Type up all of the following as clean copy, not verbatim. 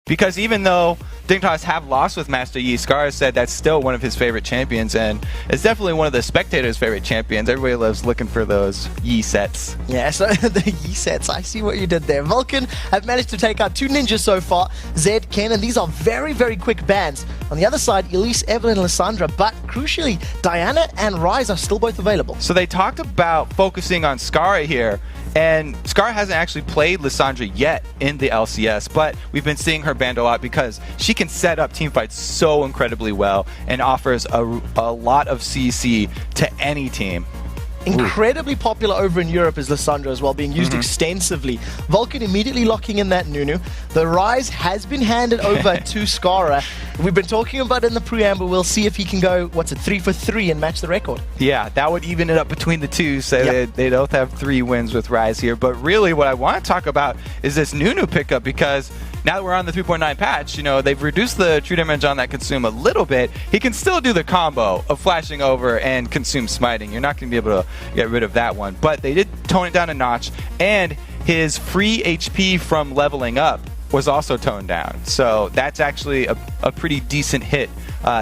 Because even though Dignitas have lost with Master Yi, Scar said that's still one of his favorite champions, and it's definitely one of the spectators' favorite champions. Everybody loves looking for those Yi sets. Yeah, so the Yi sets, I see what you did there. Vulcun have managed to take out 2 ninjas so far, Zed, Ken, and these are very, very quick bans. On the other side, Elise, Evelyn, and Lysandra, but crucially, Diana and Ryze are still both available. So they talked about focusing on Scar here, and Scar hasn't actually played Lysandra yet in the LCS, but we've been seeing her banned a lot because she can set up teamfights so incredibly well and offers a lot of CC to any team. Incredibly popular over in Europe is Lysandra as well, being used extensively. Vulcun immediately locking in that Nunu. The Ryze has been handed over to Skara. We've been talking about it in the preamble. We'll see if he can go, 3 for 3 and match the record. Yeah, that would even it up between the two, so they both have 3 wins with Ryze here. But really what I want to talk about is this Nunu pickup, because now that we're on the 3.9 patch, you know, they've reduced the true damage on that consume a little bit. He can still do the combo of flashing over and consume smiting. You're not going to be able to get rid of that one. But they did tone it down a notch, and his free HP from leveling up was also toned down. So that's actually a pretty decent hit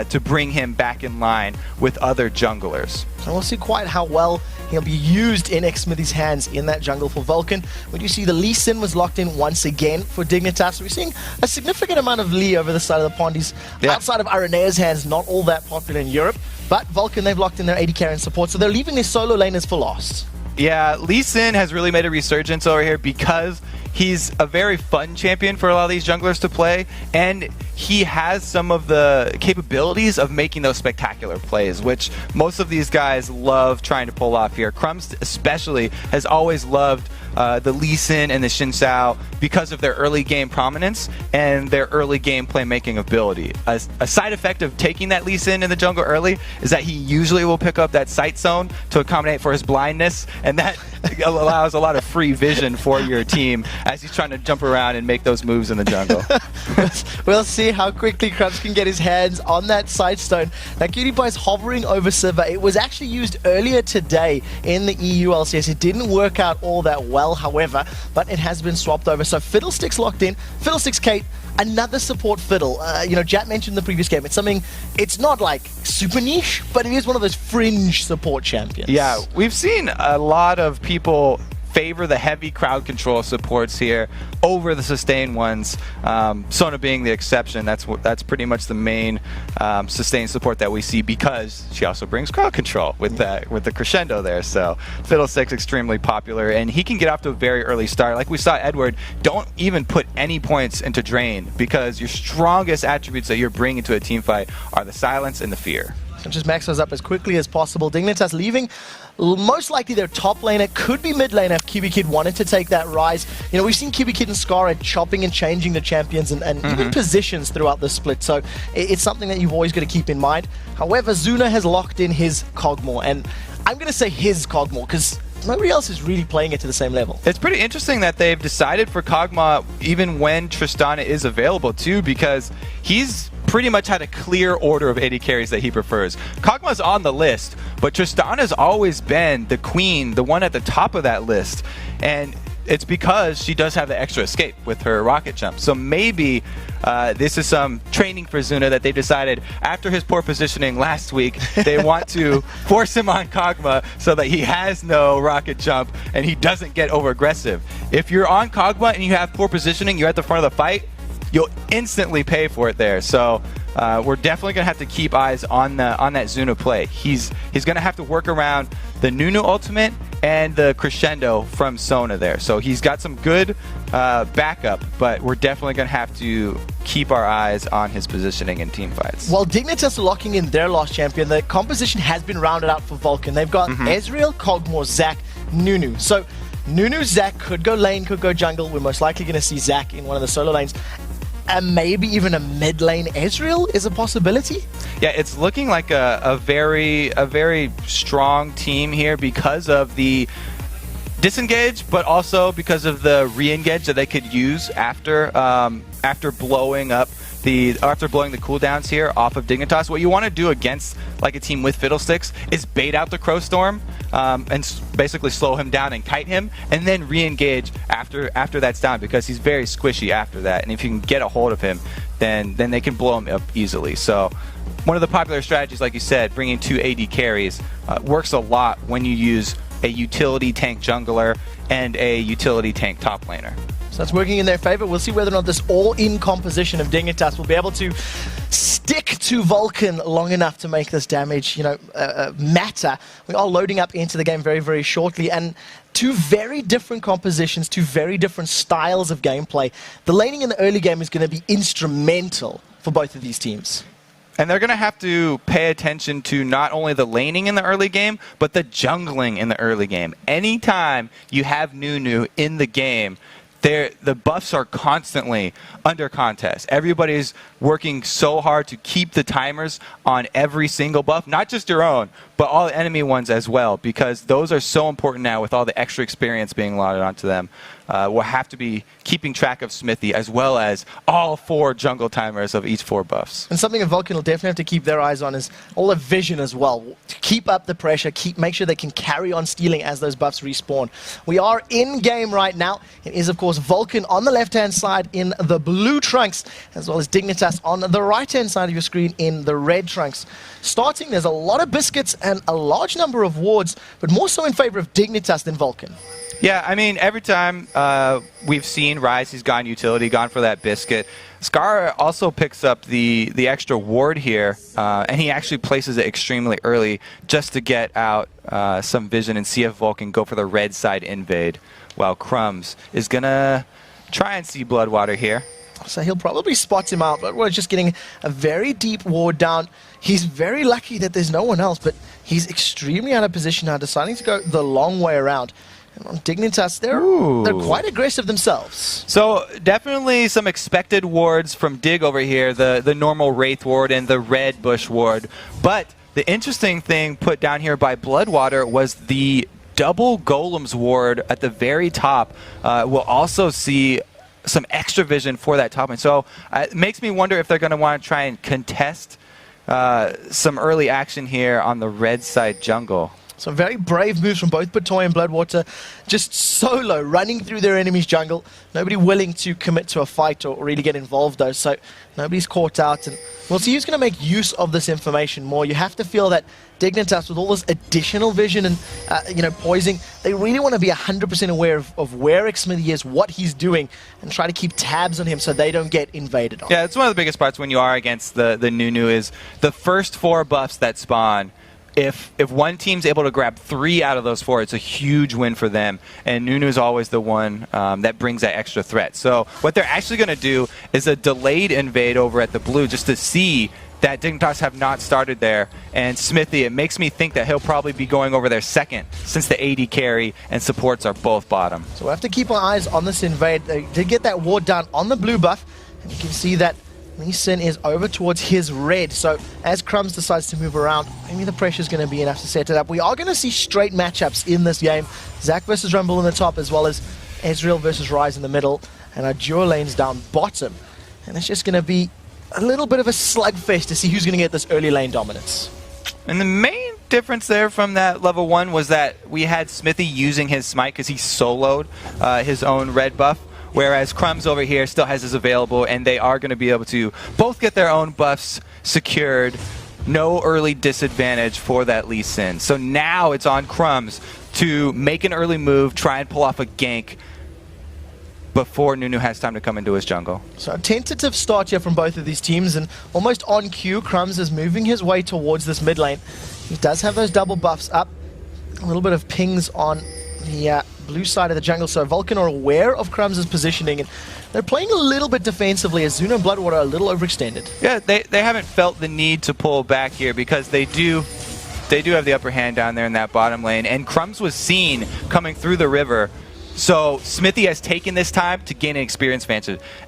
to bring him back in line with other junglers. So we'll see quite how well he'll be used in Xsmithy's hands in that jungle for Vulcun. When you see the Lee Sin was locked in once again for Dignitas. We're seeing a significant amount of Lee over the side of the pond. He's outside of Arenea's hands, not all that popular in Europe. But Vulcun, they've locked in their AD carry and support, so they're leaving their solo laners for lost. Yeah, Lee Sin has really made a resurgence over here because he's a very fun champion for a lot of these junglers to play, and he has some of the capabilities of making those spectacular plays, which most of these guys love trying to pull off here. Crumbs especially has always loved the Lee Sin and the Xin Zhao because of their early game prominence and their early game playmaking ability. A side effect of taking that Lee Sin in the jungle early is that he usually will pick up that sight zone to accommodate for his blindness, and that allows a lot of free vision for your team as he's trying to jump around and make those moves in the jungle. We'll see how quickly Crumbs can get his hands on that sight stone. Now, Cutie Pie's hovering over Sivir. It was actually used earlier today in the EU LCS. It didn't work out all that well, however, but it has been swapped over. So Fiddlesticks locked in. Fiddlesticks Kate, another support fiddle. You know, Jat mentioned in the previous game, it's something, it's not like super niche, but it is one of those fringe support champions. Yeah, we've seen a lot of people favor the heavy crowd control supports here over the sustain ones. Sona being the exception. That's pretty much the main sustain support that we see, because she also brings crowd control with the crescendo there. So Fiddlesticks extremely popular, and he can get off to a very early start. Like we saw Edward, don't even put any points into Drain, because your strongest attributes that you're bringing to a team fight are the silence and the fear. So just max those up as quickly as possible. Dignitas leaving most likely their top laner, could be mid laner if Kiwi Kid wanted to take that Ryze. You know, we've seen Kiwi Kid and Skara chopping and changing the champions and even positions throughout the split, so it's something that you've always got to keep in mind. However, Zuna has locked in his Kog'Maw, and I'm going to say his Kog'Maw because nobody else is really playing it to the same level. It's pretty interesting that they've decided for Kog'Maw even when Tristana is available too, because he's pretty much had a clear order of AD carries that he prefers. Kog'Maw's on the list, but Tristana's always been the queen, the one at the top of that list, and it's because she does have the extra escape with her rocket jump. So maybe this is some training for Zuna that they decided after his poor positioning last week, they want to force him on Kog'Maw so that he has no rocket jump and he doesn't get over aggressive. If you're on Kog'Maw and you have poor positioning, you're at the front of the fight, you'll instantly pay for it there. So we're definitely going to have to keep eyes on that Zuna play. He's going to have to work around the Nunu ultimate and the crescendo from Sona there. So he's got some good backup, but we're definitely going to have to keep our eyes on his positioning in team fights. While Dignitas are locking in their last champion, the composition has been rounded out for Vulcun. They've got Ezreal, Kog'Maw, Zac, Nunu. So Nunu, Zac could go lane, could go jungle. We're most likely going to see Zac in one of the solo lanes. And maybe even a mid lane Ezreal is a possibility. Yeah, it's looking like a very strong team here because of the disengage, but also because of the re-engage that they could use after blowing up after blowing the cooldowns here off of Dignitas, what you want to do against like a team with Fiddlesticks is bait out the Crow Storm and basically slow him down and kite him, and then re-engage after that's down, because he's very squishy after that. And if you can get a hold of him, then they can blow him up easily. So one of the popular strategies, like you said, bringing 2 AD carries works a lot when you use a utility tank jungler and a utility tank top laner. So that's working in their favor. We'll see whether or not this all-in composition of Dignitas will be able to stick to Vulcun long enough to make this damage, matter. We are loading up into the game very, very shortly, and 2 very different compositions, 2 very different styles of gameplay. The laning in the early game is going to be instrumental for both of these teams. And they're going to have to pay attention to not only the laning in the early game, but the jungling in the early game. Anytime you have Nunu in the game, the buffs are constantly under contest. Everybody's working so hard to keep the timers on every single buff, not just your own, but all the enemy ones as well, because those are so important now with all the extra experience being allotted onto them. We'll have to be keeping track of Smithy as well as all 4 jungle timers of each 4 buffs. And something that Vulcun will definitely have to keep their eyes on is all the vision as well. To keep up the pressure, make sure they can carry on stealing as those buffs respawn. We are in game right now. It is, of course, Vulcun on the left-hand side in the blue trunks, as well as Dignitas on the right-hand side of your screen in the red trunks. Starting, there's a lot of biscuits and a large number of wards, but more so in favor of Dignitas than Vulcun. Yeah, I mean, every time we've seen Rise, he's gone utility, gone for that biscuit. Scar also picks up the extra ward here, and he actually places it extremely early just to get out some vision and see if Vulcun go for the red side invade, while Crumbs is going to try and see Bloodwater here. So he'll probably spot him out, but we're just getting a very deep ward down. He's very lucky that there's no one else, but he's extremely out of position now, deciding to go the long way around. And on Dignitas, they're quite aggressive themselves. So definitely some expected wards from Dig over here, the normal Wraith ward and the red bush ward. But the interesting thing put down here by Bloodwater was the double Golems ward at the very top. We'll also see some extra vision for that top lane. So it makes me wonder if they're going to want to try and contest some early action here on the red side jungle. Some very brave moves from both Batoy and Bloodwater, just solo, running through their enemy's jungle. Nobody willing to commit to a fight or really get involved, though, so nobody's caught out. And we'll see who's going to make use of this information more. You have to feel that Dignitas, with all this additional vision and poising, they really want to be 100% aware of where Xmithy is, what he's doing, and try to keep tabs on him so they don't get invaded on. Yeah, it's one of the biggest parts when you are against the Nunu is the first 4 buffs that spawn. If one team's able to grab 3 out of those 4, it's a huge win for them. And Nunu's always the one that brings that extra threat. So what they're actually going to do is a delayed invade over at the blue just to see that Dignitas have not started there. And Smithy, it makes me think that he'll probably be going over there second, since the AD carry and supports are both bottom. So we'll have to keep our eyes on this invade. They did get that ward down on the blue buff. And you can see that Lee Sin is over towards his red, so as Crumbs decides to move around, maybe the pressure is going to be enough to set it up. We are going to see straight matchups in this game. Zac versus Rumble in the top, as well as Ezreal versus Rise in the middle, and our duo lanes down bottom. And it's just going to be a little bit of a slugfest to see who's going to get this early lane dominance. And the main difference there from that level 1 was that we had Smithy using his smite because he soloed his own red buff. Whereas Crumbs over here still has his available, and they are going to be able to both get their own buffs secured. No early disadvantage for that Lee Sin. So now it's on Crumbs to make an early move, try and pull off a gank before Nunu has time to come into his jungle. So a tentative start here from both of these teams, and almost on cue, Crumbs is moving his way towards this mid lane. He does have those double buffs up. A little bit of pings on the blue side of the jungle, so Vulcun are aware of Crumbs' positioning, and they're playing a little bit defensively as Zuna and Bloodwater are a little overextended. Yeah, they haven't felt the need to pull back here because they do have the upper hand down there in that bottom lane, and Crumbs was seen coming through the river. So Smithy has taken this time to gain an experience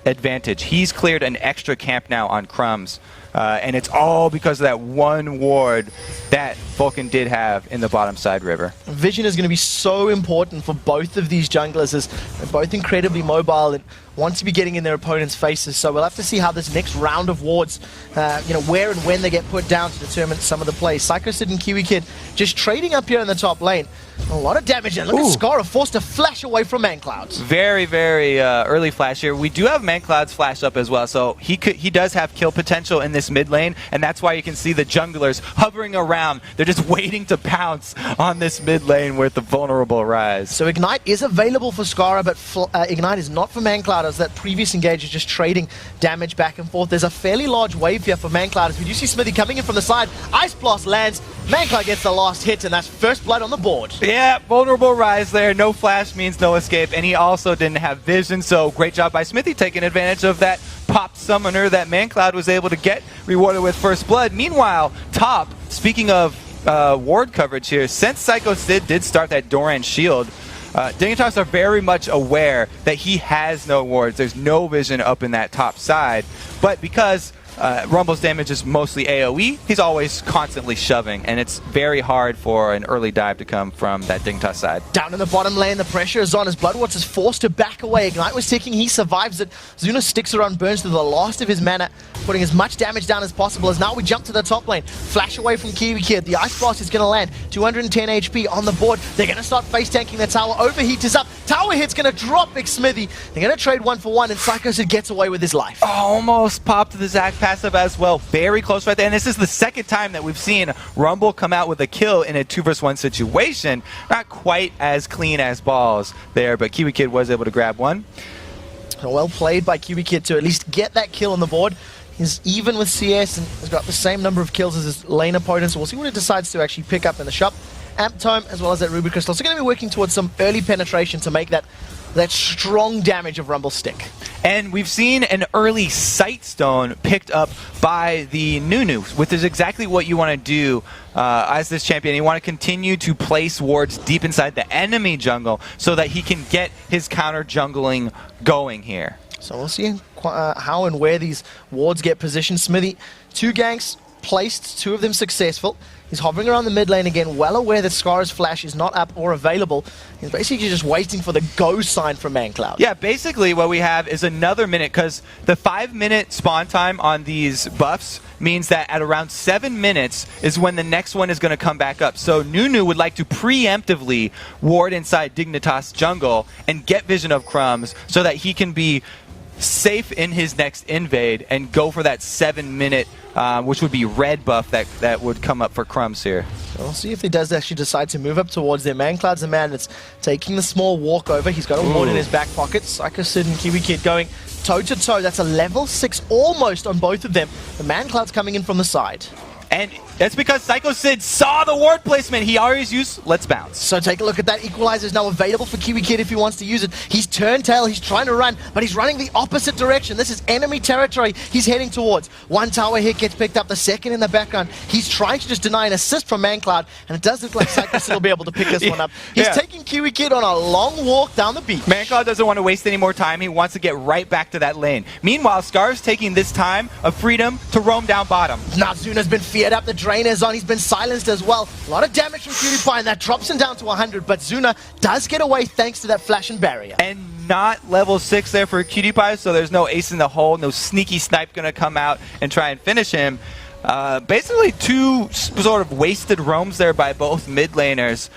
advantage. He's cleared an extra camp now on Crumbs and it's all because of that one ward that Vulcun did have in the bottom side river. Vision is going to be so important for both of these junglers, as they're both incredibly mobile and want to be getting in their opponent's faces. So we'll have to see how this next round of wards, where and when they get put down to determine some of the plays. Psychosid and Kiwi Kid just trading up here in the top lane. A lot of damage, and look at Scara forced to flash away from Manclouds. Very, very early flash here. We do have Manclouds flash up as well, so he does have kill potential in this mid lane, and that's why you can see the junglers hovering around. They're just waiting to pounce on this mid lane with the vulnerable Rise. So Ignite is available for Scara, but Ignite is not for Mancloud, as that previous engage is just trading damage back and forth. There's a fairly large wave here for Mancloud, as we do see Smithy coming in from the side. Ice Blast lands, Mancloud gets the last hit, and that's first blood on the board. Yeah, vulnerable Rise there. No flash means no escape, and he also didn't have vision, so great job by Smithy taking advantage of that pop summoner that Mancloud was able to get rewarded with first blood. Meanwhile, top, speaking of ward coverage here, since Psycho Sid did start that Doran shield, Dignitas are very much aware that he has no wards. There's no vision up in that top side, but because Rumble's damage is mostly AoE, he's always constantly shoving, and it's very hard for an early dive to come from that Dignitas side. Down in the bottom lane, the pressure is on as Bloodwatch is forced to back away. Ignite was ticking, he survives it. Zuna sticks around, burns to the last of his mana, putting as much damage down as possible, as now we jump to the top lane. Flash away from Kiwi Kid, the Ice Blast is going to land. 210 HP on the board. They're going to start face tanking the tower. Overheat is up. Tower hit's going to drop Big Smithy. They're going to trade 1-for-1, and Psychosid gets away with his life. Almost popped the Zac passive as well. Very close right there. And this is the second time that we've seen Rumble come out with a kill in a 2-versus-1 situation. Not quite as clean as balls there, but Kiwi Kid was able to grab one. Well played by Kiwi Kid to at least get that kill on the board. He's even with CS and has got the same number of kills as his lane opponent, so we'll see what he decides to actually pick up in the shop. Amp Tome as well as that Ruby Crystal. So going to be working towards some early penetration to make that strong damage of Rumble stick. And we've seen an early Sight Stone picked up by the Nunu, which is exactly what you want to do as this champion. You want to continue to place wards deep inside the enemy jungle so that he can get his counter jungling going here. So we'll see how and where these wards get positioned. Smithy, 2 ganks placed, 2 of them successful. He's hovering around the mid lane again, well aware that Scar's flash is not up or available. He's basically just waiting for the go sign from Mancloud. Yeah, basically what we have is another minute, because the 5-minute spawn time on these buffs means that at around 7 minutes is when the next one is going to come back up. So Nunu would like to preemptively ward inside Dignitas jungle and get vision of Crumbs so that he can be safe in his next invade and go for that 7-minute, which would be red buff that would come up for Crumbs here. So we'll see if he does actually decide to move up towards them. Mancloud's a man that's taking the small walk over. He's got a ward in his back pocket. Psychosid and Kiwi Kid going toe-to-toe. That's a level 6 almost on both of them. The Mancloud's coming in from the side. And that's because Psycho Sid saw the ward placement. He always used Let's Bounce. So take a look at that. Equalizer is now available for Kiwi Kid if he wants to use it. He's turned tail. He's trying to run, but he's running the opposite direction. This is enemy territory he's heading towards. 1 tower hit gets picked up, the second in the background. He's trying to just deny an assist from Mancloud, and it does look like Psycho Sid will be able to pick this one up. He's taking Kiwi Kid on a long walk down the beach. Mancloud doesn't want to waste any more time. He wants to get right back to that lane. Meanwhile, Scar's taking this time of freedom to roam down bottom. Now Zuna's been feared up. The drain is on. He's been silenced as well. A lot of damage from PewDiePie, and that drops him down to 100, but Zuna does get away thanks to that flash and barrier. And not level 6 there for PewDiePie, so there's no ace in the hole, no sneaky snipe going to come out and try and finish him. Basically 2 sort of wasted roams there by both mid laners.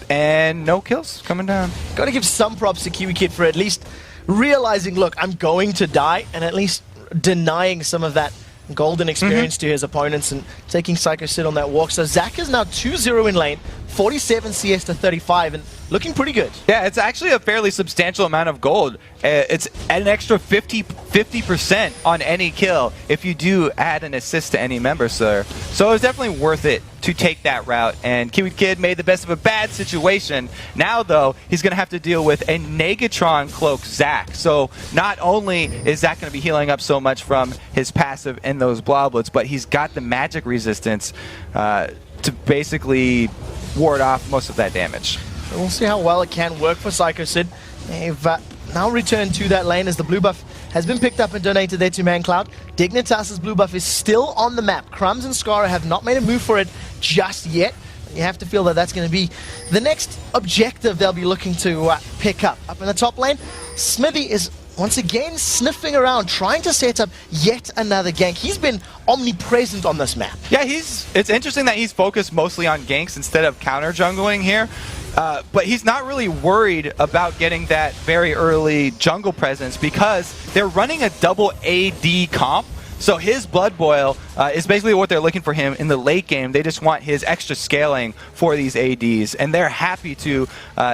And no kills coming down. Got to give some props to Kiwi Kid for at least realizing, look, I'm going to die, and at least denying some of that golden experience to his opponents and taking Psycho Sid on that walk. So Zac is now 2-0 in lane, 47 CS to 35, and looking pretty good. Yeah, it's actually a fairly substantial amount of gold. It's an extra 50% on any kill if you do add an assist to any member, sir. So it's definitely worth it to take that route, and Kiwi Kid made the best of a bad situation. Now, though, he's going to have to deal with a Negatron cloak Zac. So not only is Zac going to be healing up so much from his passive and those bloblets, but he's got the magic resistance to basically ward off most of that damage. We'll see how well it can work for Psycho Sid. They've now returned to that lane as the blue buff has been picked up and donated there to ManCloud. Dignitas' blue buff is still on the map. Crumbs and Scara have not made a move for it just yet. You have to feel that that's going to be the next objective they'll be looking to pick up. Up in the top lane, Smithy is once again sniffing around, trying to set up yet another gank. He's been omnipresent on this map. Yeah, it's interesting that he's focused mostly on ganks instead of counter jungling here. But he's not really worried about getting that very early jungle presence because they're running a double AD comp. So his Blood Boil is basically what they're looking for him in the late game. They just want his extra scaling for these ADs, and they're happy to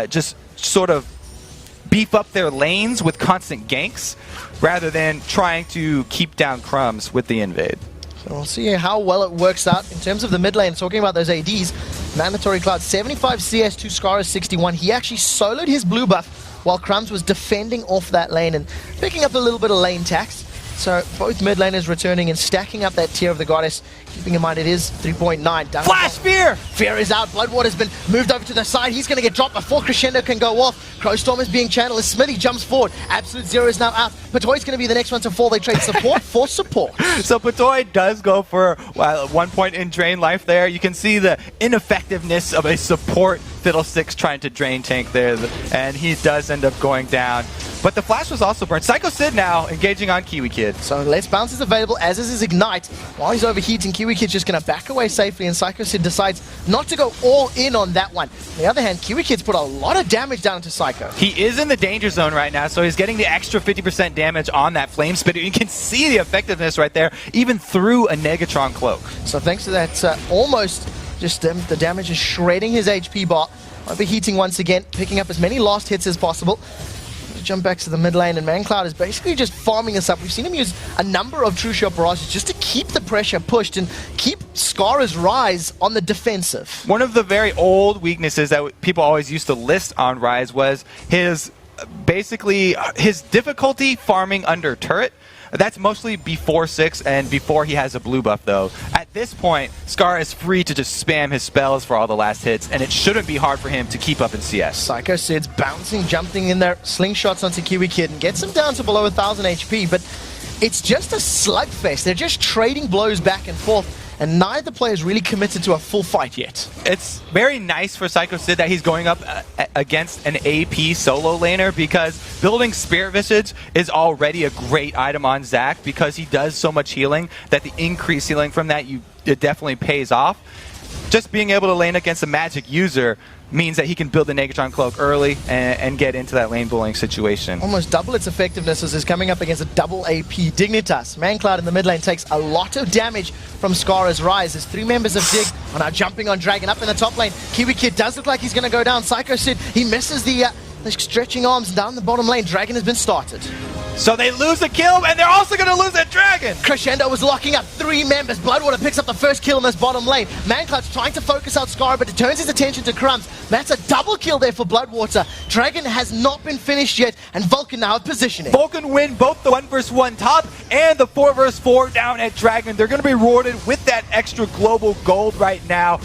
just sort of beef up their lanes with constant ganks rather than trying to keep down Crumbs with the invade. So we'll see how well it works out in terms of the mid lane. Talking about those ADs, Mandatory Cloud 75 CS to Scara 61. He actually soloed his blue buff while Crumbs was defending off that lane and picking up a little bit of lane tax. So both mid laners returning and stacking up that tier of the goddess. Keeping in mind it is 3.9. Flash Spear! Fear is out. Bloodwater's been moved over to the side. He's going to get dropped before Crescendo can go off. Crowstorm is being channeled as Smithy jumps forward. Absolute Zero is now out. Patoy's going to be the next one to fall. They trade support for support. So Patoy does go for at one point in drain life there. You can see the ineffectiveness of a support Fiddlesticks trying to drain tank there, and he does end up going down. But the flash was also burned. Psycho Sid now engaging on Kiwi Kid. So Let's Bounce is available, as is his Ignite. While he's overheating, Kiwi Kid's just going to back away safely, and Psycho Sid decides not to go all in on that one. On the other hand, Kiwi Kid's put a lot of damage down to Psycho. He is in the danger zone right now, so he's getting the extra 50% damage on that Flame Spitter. You can see the effectiveness right there, even through a Negatron Cloak. So thanks to that, almost just the damage is shredding his HP bar. Overheating once again, picking up as many last hits as possible. Jump back to the mid lane, and ManCloud is basically just farming this up. We've seen him use a number of True Shot barrages just to keep the pressure pushed and keep Scara's Rise on the defensive. One of the very old weaknesses that people always used to list on Rise was his difficulty farming under turret. That's mostly before 6 and before he has a blue buff, though. At this point, Scar is free to just spam his spells for all the last hits, and it shouldn't be hard for him to keep up in CS. Psycho Sid's bouncing, jumping in there, slingshots onto Kiwi Kid, and gets him down to below 1,000 HP, but it's just a slugfest. They're just trading blows back and forth, and neither player is really committed to a full fight yet. It's very nice for Psycho Sid that he's going up against an AP solo laner, because building Spirit Visage is already a great item on Zac because he does so much healing that the increased healing from that it definitely pays off. Just being able to lane against a magic user means that he can build the Negatron Cloak early and get into that lane bullying situation. Almost double its effectiveness as he's coming up against a double AP. Dignitas, ManCloud in the mid lane, takes a lot of damage from Scara's Rise as 3 members of Dig are now jumping on Dragon. Up in the top lane, Kiwi Kid does look like he's going to go down. Psycho Sid, he misses the stretching arms down the bottom lane. Dragon has been started. So they lose a kill, and they're also going to lose that Dragon! Crescendo was locking up 3 members. Bloodwater picks up the first kill in this bottom lane. ManCloud's trying to focus out Scar, but it turns his attention to Crumbs. That's a double kill there for Bloodwater. Dragon has not been finished yet, and Vulcun now have positioning. Vulcun win both the 1 vs 1 top and the 4 vs 4 down at Dragon. They're going to be rewarded with that extra global gold right now.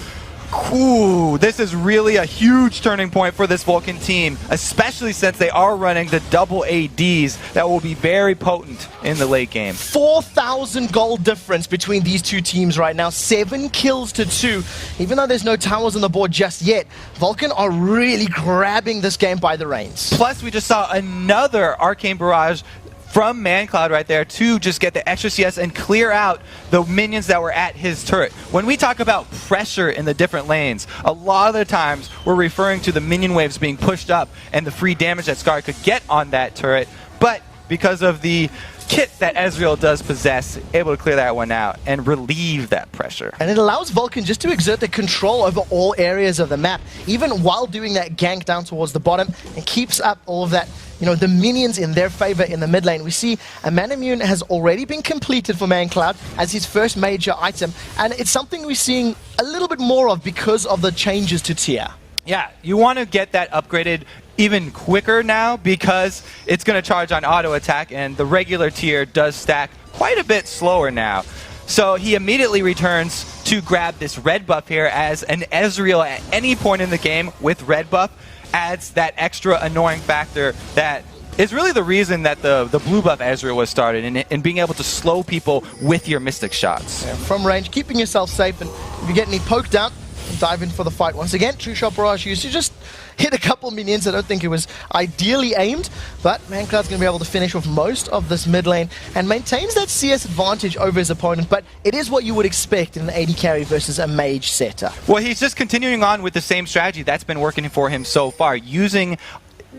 Ooh, this is really a huge turning point for this Vulcun team, especially since they are running the double ADs that will be very potent in the late game. 4,000 gold difference between these two teams right now. 7 kills to 2. Even though there's no towers on the board just yet, Vulcun are really grabbing this game by the reins. Plus, we just saw another Arcane Barrage from ManCloud right there to just get the extra CS and clear out the minions that were at his turret. When we talk about pressure in the different lanes, a lot of the times we're referring to the minion waves being pushed up and the free damage that Scar could get on that turret, but because of the kit that Ezreal does possess, able to clear that one out and relieve that pressure. And it allows Vulcun just to exert the control over all areas of the map, even while doing that gank down towards the bottom, and keeps up all of that, the minions in their favor in the mid lane. We see a Manamune has already been completed for ManCloud as his first major item, and it's something we're seeing a little bit more of because of the changes to tier. Yeah, you want to get that upgraded even quicker now because it's going to charge on auto attack, and the regular tier does stack quite a bit slower now. So he immediately returns to grab this red buff here, as an Ezreal at any point in the game with red buff adds that extra annoying factor that is really the reason that the blue buff Ezreal was started, and being able to slow people with your Mystic shots. Yeah, from range, keeping yourself safe, and if you get any poked out, dive in for the fight once again. True Shot Barrage used to just hit a couple minions. I don't think it was ideally aimed, but ManCloud's going to be able to finish off most of this mid lane and maintains that CS advantage over his opponent, but it is what you would expect in an AD carry versus a mage setup. Well, he's just continuing on with the same strategy that's been working for him so far, using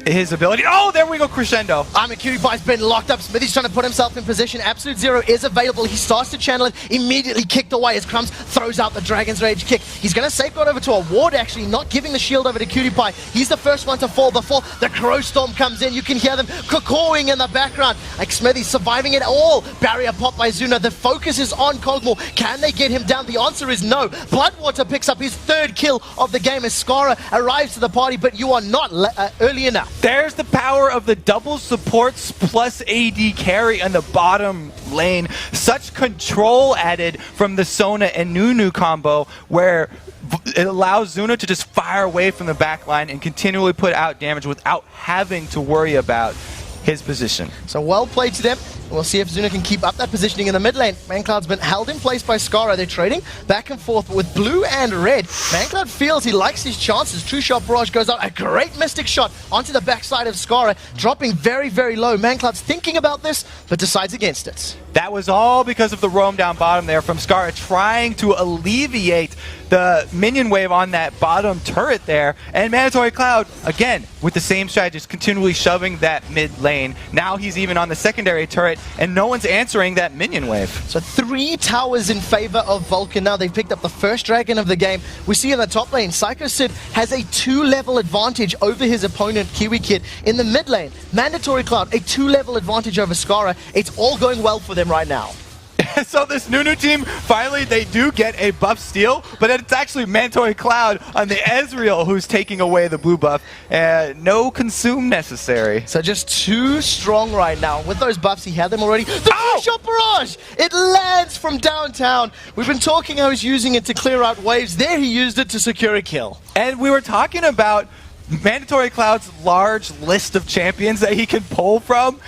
his ability. Oh, there we go, crescendo. Cutie-Pie's been locked up. Smithy's trying to put himself in position. Absolute Zero is available. He starts to channel it, immediately kicked away as Crumbs throws out the Dragon's Rage kick. He's going to safeguard over to a ward, actually, not giving the shield over to Cutie-Pie. He's the first one to fall before the Crow Storm comes in. You can hear them cawing in the background. Like Smithy surviving it all. Barrier pop by Zuna. The focus is on Kog'Maw. Can they get him down? The answer is no. Bloodwater picks up his third kill of the game as Skara arrives to the party, but you are not early enough. There's the power of the double supports plus AD carry on the bottom lane. Such control added from the Sona and Nunu combo, where it allows Zuna to just fire away from the back line and continually put out damage without having to worry about his position. So well played to them. We'll see if Zuna can keep up that positioning in the mid lane. ManCloud's been held in place by Skara. They're trading back and forth with blue and red. ManCloud feels he likes his chances. True Shot Barrage goes out. A great Mystic shot onto the backside of Skara, dropping very, very low. ManCloud's thinking about this, but decides against it. That was all because of the roam down bottom there from Skara, trying to alleviate the minion wave on that bottom turret there. And Mandatory Cloud, again, with the same strategy, just continually shoving that mid lane. Now he's even on the secondary turret, and no one's answering that minion wave. So 3 towers in favor of Vulcun. Now they've picked up the first dragon of the game. We see in the top lane, Psycho Sid has a 2-level advantage over his opponent, Kiwi Kid. In the mid lane, Mandatory Cloud, a 2-level advantage over Skara. It's all going well for them right now. So this Nunu team, finally they do get a buff steal, but it's actually Mandatory Cloud on the Ezreal who's taking away the blue buff. No consume necessary. So just too strong right now. With those buffs, he had them already. The Shot Barrage! It lands from downtown. We've been talking how he's using it to clear out waves. There he used it to secure a kill. And we were talking about Mandatory Cloud's large list of champions that he can pull from.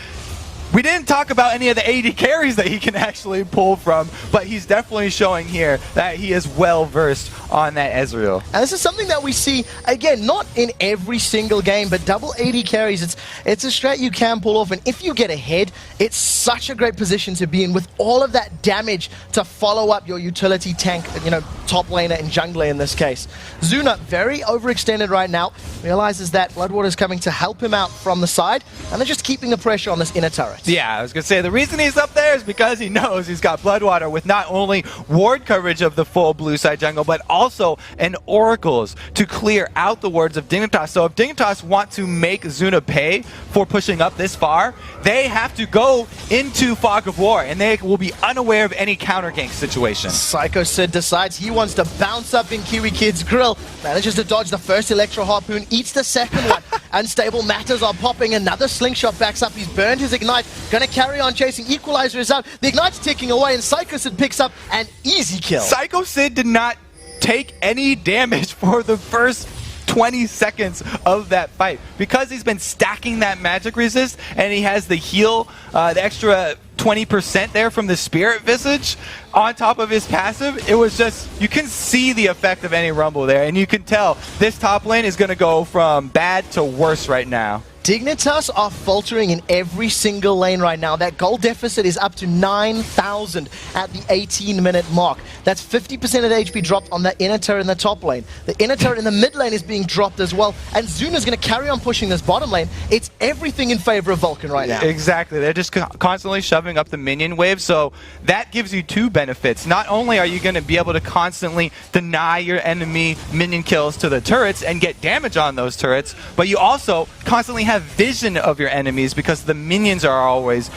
We didn't talk about any of the AD carries that he can actually pull from, but he's definitely showing here that he is well versed on that Ezreal. And this is something that we see, again, not in every single game, but double AD carries, it's a strat you can pull off, and if you get ahead, it's such a great position to be in with all of that damage to follow up your utility tank, you know, top laner and jungler in this case. Zuna, very overextended right now, realizes that Bloodwater's coming to help him out from the side, and they're just keeping the pressure on this inner turret. Yeah, I was going to say, the reason he's up there is because he knows he's got Bloodwater with not only ward coverage of the full blue side jungle, but also an Oracles to clear out the wards of Dignitas. So if Dignitas want to make Zuna pay for pushing up this far, they have to go into Fog of War, and they will be unaware of any counter gank situation. Psycho Sid decides he wants to bounce up in Kiwi Kid's grill, manages to dodge the first Electro Harpoon, eats the second one. Unstable Matters are popping, another slingshot backs up, he's burned his Ignite, gonna carry on chasing, Equalizer is out, the Ignite's ticking away, and Psycho Sid picks up an easy kill. Psycho Sid did not take any damage for the first 20 seconds of that fight because he's been stacking that magic resist, and he has the heal, the extra 20% there from the Spirit Visage on top of his passive. It was just, you can see the effect of any rumble there, and you can tell this top lane is going to go from bad to worse right now. Dignitas are faltering in every single lane right now. That gold deficit is up to 9,000 at the 18-minute mark. That's 50% of the HP dropped on the inner turret in the top lane. The inner turret in the mid lane is being dropped as well, and Zuna's going to carry on pushing this bottom lane. It's everything in favor of Vulcun right now. Exactly. They're just constantly shoving up the minion wave, so that gives you 2 benefits. Not only are you going to be able to constantly deny your enemy minion kills to the turrets and get damage on those turrets, but you also constantly have vision of your enemies because the minions are always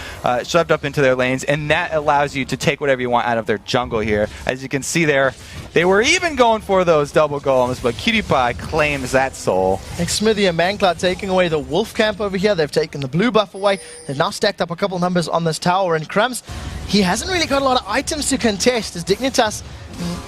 shoved up into their lanes, and that allows you to take whatever you want out of their jungle here. As you can see there, they were even going for those double golems, but Cutie Pie claims that soul. Next, Smithy and ManCloud taking away the wolf camp over here. They've taken the blue buff away. They've now stacked up a couple numbers on this tower, and Crumbs, he hasn't really got a lot of items to contest as Dignitas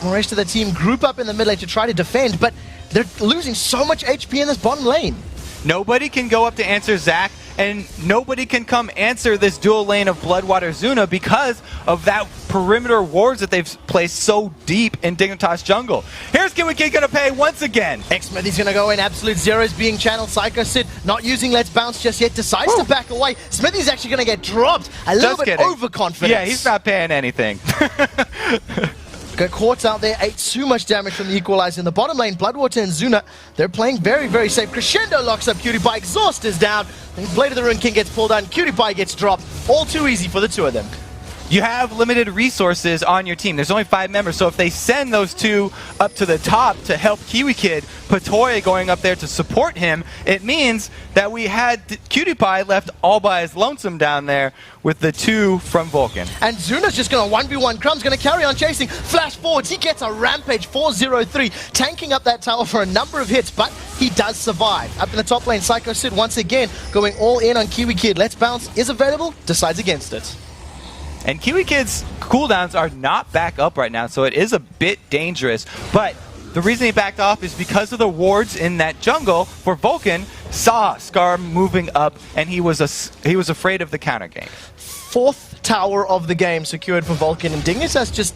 and the rest of the team group up in the mid lane to try to defend, but they're losing so much HP in this bottom lane. Nobody can go up to answer Zach and nobody can come answer this dual lane of Bloodwater Zuna because of that perimeter wards that they've placed so deep in Dignitas jungle. Here's KiwiKid gonna pay once again. Xsmithy's gonna go in. Absolute Zero's being channeled. Psycho Sid not using Let's Bounce just yet. Decides to back away. Smithy's actually gonna get dropped. A little bit overconfident. Yeah, he's not paying anything. Got caught out there, ate too much damage from the equalizer in the bottom lane. Bloodwater and Zuna, they're playing very, very safe. Crescendo locks up Cutie Pie. Exhaust is down. Then Blade of the Rune King gets pulled down. Cutie Pie gets dropped. All too easy for the two of them. You have limited resources on your team. There's only 5 members, so if they send those 2 up to the top to help KiwiKid, Patoy going up there to support him, it means that we had Cutie Pie left all by his lonesome down there with the 2 from Vulcun. And Zuna's just going to 1v1. Crumb's going to carry on chasing. Flash forwards. He gets a rampage 4-0-3, tanking up that tower for a number of hits, but he does survive. Up in the top lane, Psycho Sid once again going all in on KiwiKid. Let's Bounce is available, decides against it. And KiwiKid's cooldowns are not back up right now, so it is a bit dangerous. But the reason he backed off is because of the wards in that jungle for Vulcun. Saw Scar moving up, and he was afraid of the counter game. 4th tower of the game secured for Vulcun, and Dignitas just...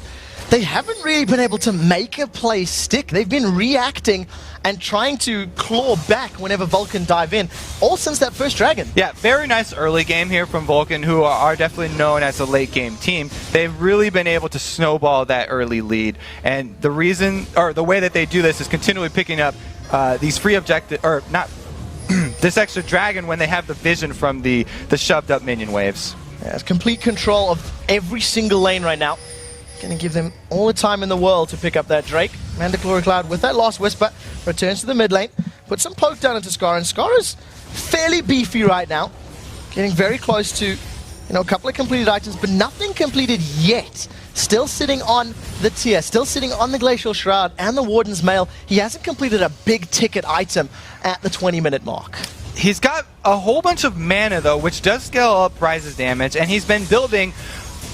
they haven't really been able to make a play stick. They've been reacting and trying to claw back whenever Vulcun dive in, all since that first dragon. Yeah, very nice early game here from Vulcun, who are definitely known as a late game team. They've really been able to snowball that early lead, and the reason, or the way that they do this, is continually picking up these free objective, or not, this extra dragon when they have the vision from the shoved up minion waves. Yeah, it's complete control of every single lane right now. Going to give them all the time in the world to pick up that Drake. Mandalorian Cloud with that Last Whisper returns to the mid lane. Put some poke down into Scar, and Scar is fairly beefy right now. Getting very close to, a couple of completed items, but nothing completed yet. Still sitting on the tier, still sitting on the Glacial Shroud and the Warden's Mail. He hasn't completed a big ticket item at the 20-minute mark. He's got a whole bunch of mana, though, which does scale up Ryze's damage, and he's been building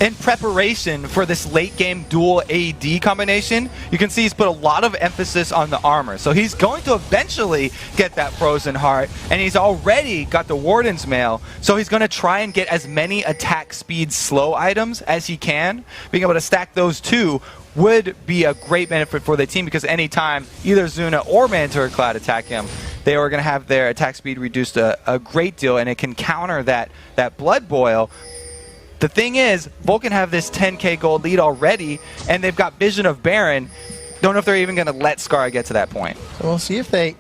in preparation for this late game dual AD combination. You can see he's put a lot of emphasis on the armor. So he's going to eventually get that Frozen Heart, and he's already got the Warden's Mail. So he's going to try and get as many attack speed slow items as he can. Being able to stack those 2 would be a great benefit for the team, because anytime either Zuna or Mandalorian Cloud attack him, they are going to have their attack speed reduced a great deal, and it can counter that Blood Boil. The thing is, Vulcun have this 10k gold lead already, and they've got Vision of Baron. Don't know if they're even going to let Scar get to that point. So we'll see if they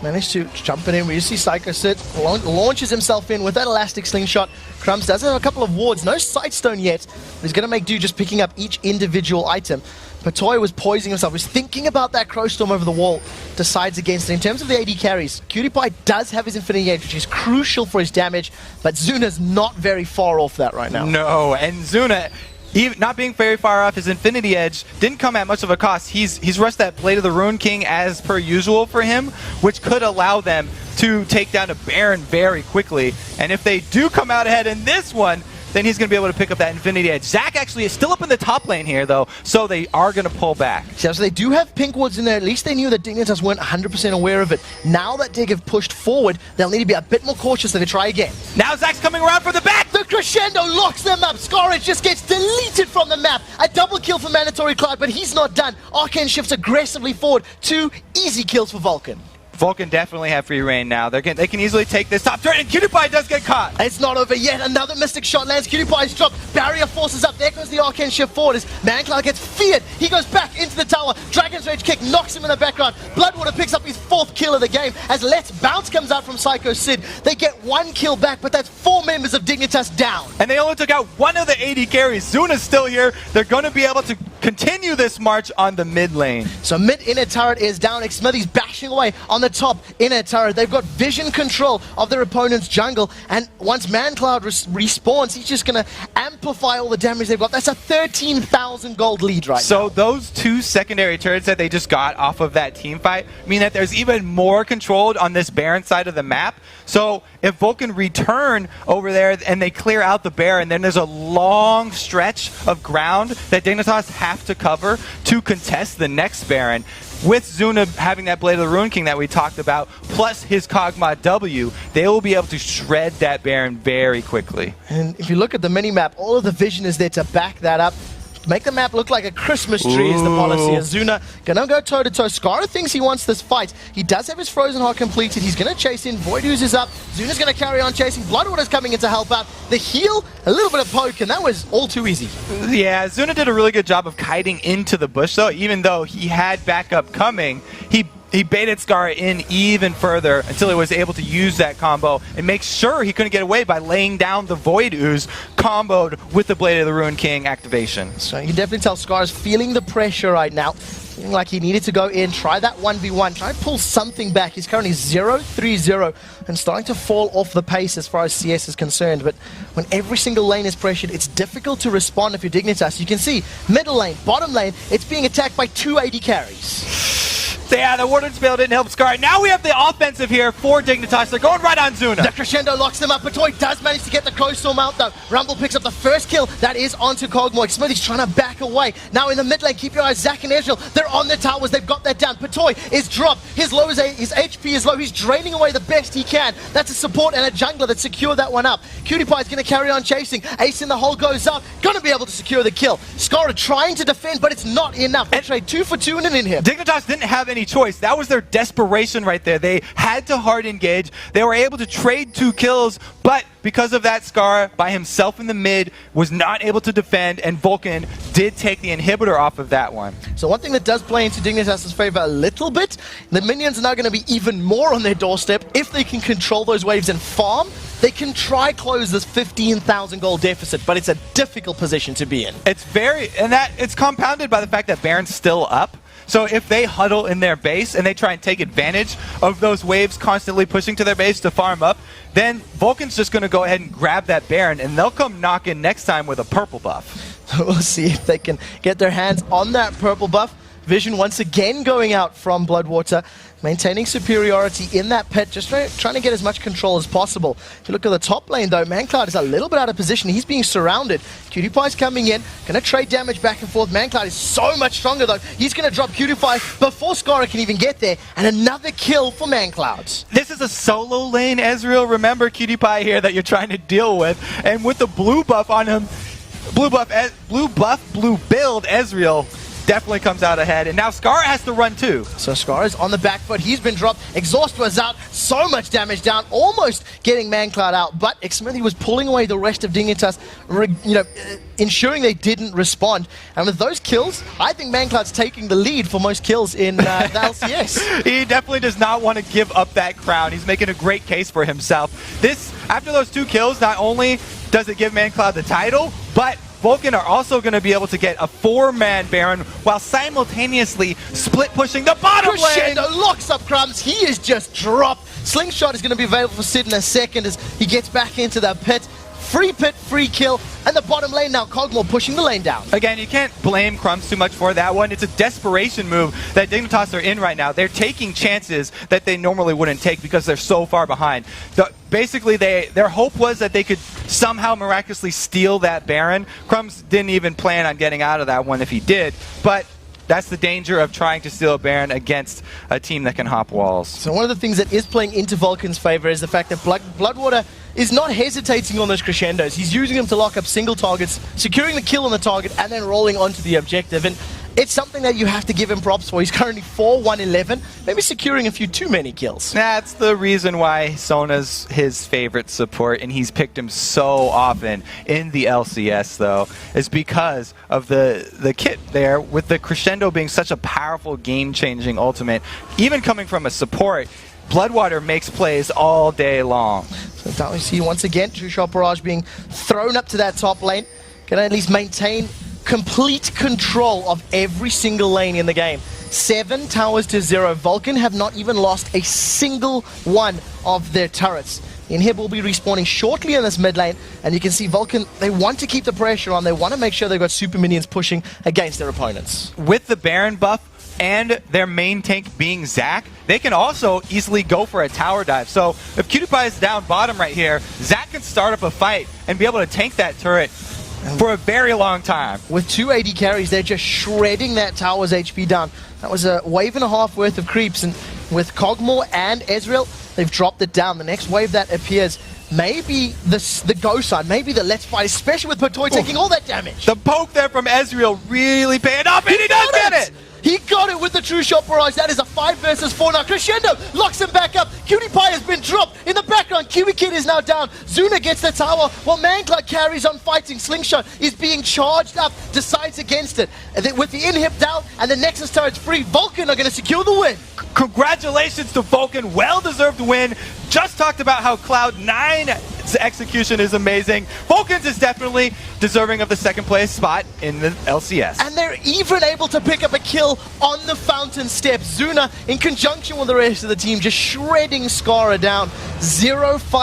manage to jump it in. We see Psycho Sid launches himself in with that elastic slingshot. Crumbs does have a couple of wards, no Sightstone yet. He's going to make do just picking up each individual item. Patoy was poising himself, was thinking about that Crow Storm over the wall, decides against it. In terms of the AD carries, Cutie Pie does have his Infinity Edge, which is crucial for his damage, but Zuna's not very far off that right now. No, and Zuna, even not being very far off, his Infinity Edge didn't come at much of a cost. He's rushed that Blade of the Rune King as per usual for him, which could allow them to take down a Baron very quickly. And if they do come out ahead in this one, then he's going to be able to pick up that Infinity Edge. Zac actually is still up in the top lane here, though, so they are going to pull back. So they do have pink wards in there. At least they knew that Dignitas weren't 100% aware of it. Now that Dig have pushed forward, they'll need to be a bit more cautious than they try again. Now Zac's coming around for the back! The Crescendo locks them up. Scarage just gets deleted from the map. A double kill for Mandatory Cloud, but he's not done. Arcane shifts aggressively forward. 2 easy kills for Vulcun. Vulcun definitely have free reign now. They can easily take this top turret, and Cutie Pie does get caught. It's not over yet. Another Mystic Shot lands. Cutie Pie's dropped. Barrier forces up. There goes the Arcane shift forward as Mancloud gets feared. He goes back into the tower. Dragon's Rage kick knocks him in the background. Bloodwater picks up his 4th kill of the game as Let's Bounce comes out from Psycho Sid. They get 1 kill back, but that's 4 members of Dignitas down. And they only took out one of the AD carries. Zuna's still here. They're going to be able to continue this march on the mid lane. So mid inner turret is down. Xsmithy's bashing away on the top inner turret. They've got vision control of their opponent's jungle, and once Mancloud respawns, he's just going to amplify all the damage they've got. That's a 13,000 gold lead right now. So those 2 secondary turrets that they just got off of that team fight mean that there's even more control on this Baron side of the map. So if Vulcun return over there and they clear out the Baron, then there's a long stretch of ground that Dignitas have to cover to contest the next Baron. With Zuna having that Blade of the Ruin King that we talked about, plus his Kog'Maw W, they will be able to shred that Baron very quickly. And if you look at the mini-map, all of the vision is there to back that up. Make the map look like a Christmas tree is the policy. And Zuna gonna go toe-to-toe. Skara thinks he wants this fight. He does have his Frozen Heart completed. He's gonna chase in. Void Ooze is up. Zuna's gonna carry on chasing. Bloodwater's coming in to help out. The heal, a little bit of poke, and that was all too easy. Yeah, Zuna did a really good job of kiting into the bush, though. Even though he had backup coming, he baited Skara in even further until he was able to use that combo and make sure he couldn't get away by laying down the Void Ooze comboed with the Blade of the Ruin King activation. So you can definitely tell Skara's feeling the pressure right now. Feeling like he needed to go in, try that 1v1, try to pull something back. He's currently 0-3-0 and starting to fall off the pace as far as CS is concerned. But when every single lane is pressured, it's difficult to respond if you're Dignitas. You can see middle lane, bottom lane, it's being attacked by 2 AD carries. Yeah, the Warden spell didn't help Skara. Now we have the offensive here for Dignitas. They're going right on Zuna. The Crescendo locks them up, but Toy does manage to get the Crow Storm out though. Rumble picks up the first kill. That is onto Kog'Maw. Smithy's trying to back away. Now in the mid lane, keep your eyes, Zac and Ezreal. They're on the towers. They've got that down. Patoy is dropped. His HP is low. He's draining away the best he can. That's a support and a jungler that secured that one up. Cutie Pie is going to carry on chasing. Ace in the hole goes up. Going to be able to secure the kill. Skara trying to defend, but it's not enough. They trade 2 for 2 and an inhib. Dignitas didn't have any choice. That was their desperation right there. They had to hard engage. They were able to trade 2 kills, but because of that, Skara by himself in the mid was not able to defend, and Vulcun did take the inhibitor off of that one. So one thing that does play into Dignitas' favor a little bit, the minions are now going to be even more on their doorstep. If they can control those waves and farm, they can try close this 15,000 gold deficit, but it's a difficult position to be in. It's compounded by the fact that Baron's still up. So if they huddle in their base and they try and take advantage of those waves constantly pushing to their base to farm up, then Vulcan's just going to go ahead and grab that Baron, and they'll come knocking next time with a purple buff. We'll see if they can get their hands on that purple buff. Vision once again going out from Bloodwater, maintaining superiority in that pit, just trying to get as much control as possible. If you look at the top lane though, Mancloud is a little bit out of position. He's being surrounded. Cutie Pie's coming in, going to trade damage back and forth. Mancloud is so much stronger though. He's going to drop Cutie Pie before Skara can even get there, and another kill for Mancloud. This is a solo lane, Ezreal. Remember Cutie Pie here that you're trying to deal with, and with the blue buff on him, blue build, Ezreal definitely comes out ahead, and now Skara has to run too. So Skara's on the back foot. He's been dropped. Exhaust was out. So much damage down, almost getting Mancloud out, but Xmithy was pulling away the rest of Dignitas, ensuring they didn't respond. And with those kills, I think Mancloud's taking the lead for most kills in the LCS. He definitely does not want to give up that crown. He's making a great case for himself. After those 2 kills, not only does it give Mancloud the title, but Vulcun are also going to be able to get a 4-man Baron while simultaneously split pushing the bottom lane. Crescendo locks up Crumbs. He is just dropped. Slingshot is going to be available for Sid in a second as he gets back into that pit. Free pit, free kill, and the bottom lane now, Kog'Maw pushing the lane down. Again, you can't blame Crumbs too much for that one. It's a desperation move that Dignitas are in right now. They're taking chances that they normally wouldn't take because they're so far behind. Basically, their hope was that they could somehow miraculously steal that Baron. Crumbs didn't even plan on getting out of that one if he did, but that's the danger of trying to steal a Baron against a team that can hop walls. So one of the things that is playing into Vulcan's favor is the fact that Bloodwater is not hesitating on those crescendos. He's using them to lock up single targets, securing the kill on the target, and then rolling onto the objective. And it's something that you have to give him props for. He's currently 4-1-11, maybe securing a few too many kills. That's the reason why Sona's his favorite support, and he's picked him so often in the LCS, though, is because of the kit there, with the Crescendo being such a powerful game-changing ultimate. Even coming from a support, Bloodwater makes plays all day long. So now we see once again Two-Shot Barrage being thrown up to that top lane. Can at least maintain complete control of every single lane in the game. 7 towers to 0. Vulcun have not even lost a single one of their turrets. Inhib will be respawning shortly in this mid lane, and you can see Vulcun, they want to keep the pressure on. They want to make sure they've got super minions pushing against their opponents. With the Baron buff, and their main tank being Zac, they can also easily go for a tower dive. So if PewDiePie is down bottom right here, Zac can start up a fight and be able to tank that turret for a very long time. With 2 AD carries, they're just shredding that tower's HP down. That was a wave and a half worth of creeps, and with Kog'Maw and Ezreal, they've dropped it down. The next wave that appears, maybe the go side, maybe the let's fight, especially with Patoy taking all that damage. The poke there from Ezreal really paying off, and he does get it! He got it with the true shot barrage. That is a 5 versus 4 now. Crescendo locks him back up. PewDiePie has been dropped. In the background, Kiwi Kid is now down. Zuna gets the tower while Mangler carries on fighting. Slingshot is being charged up, decides against it. And then with the inhib down and the Nexus turrets free, Vulcun are going to secure the win. Congratulations to Vulcun, well-deserved win. Just talked about how Cloud9's execution is amazing. Vulcan's is definitely deserving of the second place spot in the LCS. And they're even able to pick up a kill on the fountain steps. Zuna, in conjunction with the rest of the team, just shredding Skara down. 0-5.